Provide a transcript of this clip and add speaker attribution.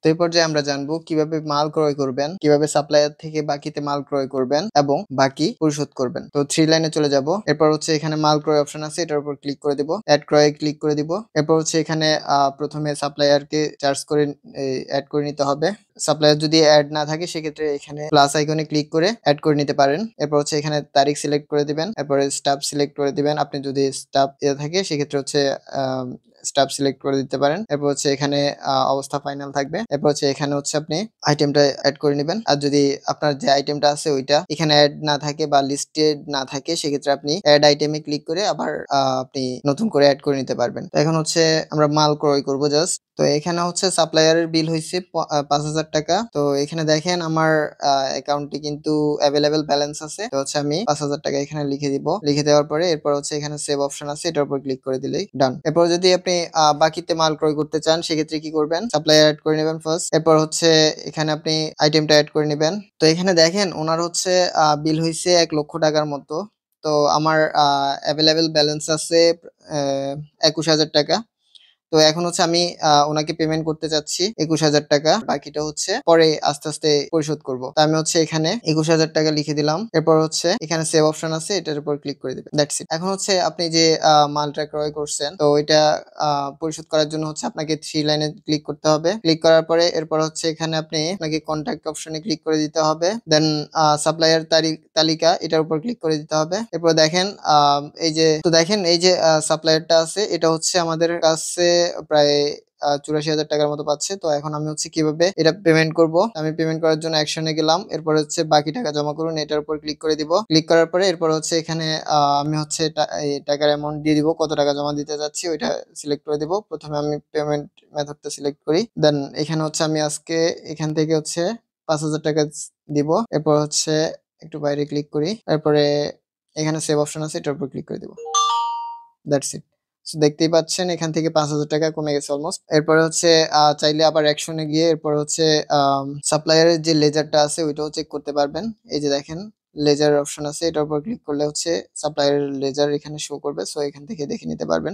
Speaker 1: তো এই পর্যায়ে আমরা জানবো কিভাবে মাল ক্রয় করবেন, কিভাবে সাপ্লায়ার থেকে বাকিতে মাল ক্রয় করবেন এবং বাকি পরিশোধ করবেন। তো 3 লাইনে চলে যাব। এরপর হচ্ছে এখানে মাল ক্রয় অপশন আছে, এটার উপর ক্লিক করে দিব। এড ক্রয়ে ক্লিক করে দিব। এরপর হচ্ছে এখানে প্রথমে সাপ্লায়ারকে চার্জ করে এড করে নিতে হবে। সাপ্লায়ার যদি এড না থাকে সেক্ষেত্রে এখানে প্লাস আইকনে ক্লিক করে এড করে নিতে পারেন। এরপর হচ্ছে এখানে তারিখ সিলেক্ট করে দিবেন। এরপরে স্টাফ সিলেক্ট করে দিবেন। আপনি যদি স্টাফ থাকে সেক্ষেত্রে হচ্ছে স্টাফ সিলেক্ট করে দিতে পারেন। এরপর হচ্ছে এখানে অবস্থা ফাইনাল থাকবে। এরপর হচ্ছে এখানে হচ্ছে আপনি আইটেমটা এড করে নেবেন। আর যদি আপনার যে আইটেমটা আছে ওইটা এখানে এড না থাকে বা লিস্টেড না থাকে সেক্ষেত্রে আপনি এড আইটেমে ক্লিক করে আবার আপনি নতুন করে এড করে নিতে পারবেন। তো এখন হচ্ছে আমরা মাল ক্রয় করব জাস্ট। তো এখানে হচ্ছে সাপ্লায়ারের বিল হইছে ৫,০০০ টাকা। তো এখানে দেখেন আমার অ্যাকাউন্টে কিন্তু অ্যাভেলেবেল ব্যালেন্স আছে। তো হচ্ছে আমি ৫,০০০ টাকা এখানে লিখে দিব। লিখে দেওয়ার পরে এরপর হচ্ছে এখানে সেভ অপশন আছে, এটার উপর ক্লিক করে দিলেই ডান। এরপর যদি আপনি বাকিতে মাল ক্রয় করতে চান সেক্ষেত্রে কি করবেন, সাপ্লায়ার অ্যাড করে নেবেন ফার্স্ট। এরপর হচ্ছে এখানে আপনি আইটেমটা অ্যাড করে নেবেন। তো এখানে দেখেন ওনার হচ্ছে বিল হইছে ১,০০,০০০ টাকার মতো। তো আমার অ্যাভেলেবেল ব্যালেন্স আছে ২১,০০০ টাকা। তো এখন হচ্ছে আমি ওনাকে পেমেন্ট করতে চাচ্ছি ২১,০০০ টাকা। বাকিটা হচ্ছে পরে আস্তে আস্তে পরিশোধ করব। তো আমি হচ্ছে এখানে ২১,০০০ টাকা লিখে দিলাম। এরপর হচ্ছে এখানে সেভ অপশন আছে, এটার উপর ক্লিক করে দিবেন। That's it. এখন হচ্ছে আপনি যে মালটা ক্রয় করছেন তো এটা পরিশোধ করার জন্য হচ্ছে আপনাকে 3 লাইনে ক্লিক করতে হবে। ক্লিক করার পরে এরপর হচ্ছে এখানে আপনাকে কন্টাক্ট অপশনে ক্লিক করে দিতে হবে। দেন সাপ্লায়ার তালিকা এটার উপর ক্লিক করে দিতে হবে। এরপর দেখেন এই যে সাপ্লায়ারটা আছে এটা হচ্ছে আমাদের কাছে প্রায় ৮৪,০০০ টাকার মতো পাচ্ছে। তো এখন আমি হচ্ছে কিভাবে এটা পেমেন্ট করব, আমি পেমেন্ট করার জন্য অ্যাকশনে গেলাম। এরপর হচ্ছে বাকি টাকা জমা করুন এটার উপর ক্লিক করে দিব। ক্লিক করার পরে এরপর হচ্ছে এখানে আমি হচ্ছে এই টাকার অ্যামাউন্ট দিয়ে দিব, কত টাকা জমা দিতে যাচ্ছি ওইটা সিলেক্ট করে দিব। প্রথমে আমি পেমেন্ট মেথডটা সিলেক্ট করি। দেন এখানে হচ্ছে আমি আজকে এখান থেকে হচ্ছে ৫,০০০ টাকা দিব। এরপর হচ্ছে একটু বাইরে ক্লিক করি। তারপরে এখানে সেভ অপশন আছে, এটার উপর ক্লিক করে দিব। That's it. সো দেখতেই পাচ্ছেন এখান থেকে ৫,০০০ টাকা কমে গেছে অলমোস্ট। এরপরে হচ্ছে চাইলে আবার অ্যাকশনে গিয়ে এরপর হচ্ছে সাপ্লায়ারের যে লেজারটা আছে ওইটাও চেক করতে পারবেন। এই যে দেখেন লেজার অপশন আছে, এটার উপর ক্লিক করলে হচ্ছে সাপ্লায়ারের লেজার এখানে শো করবে। সো এখান থেকে দেখে নিতে পারবেন।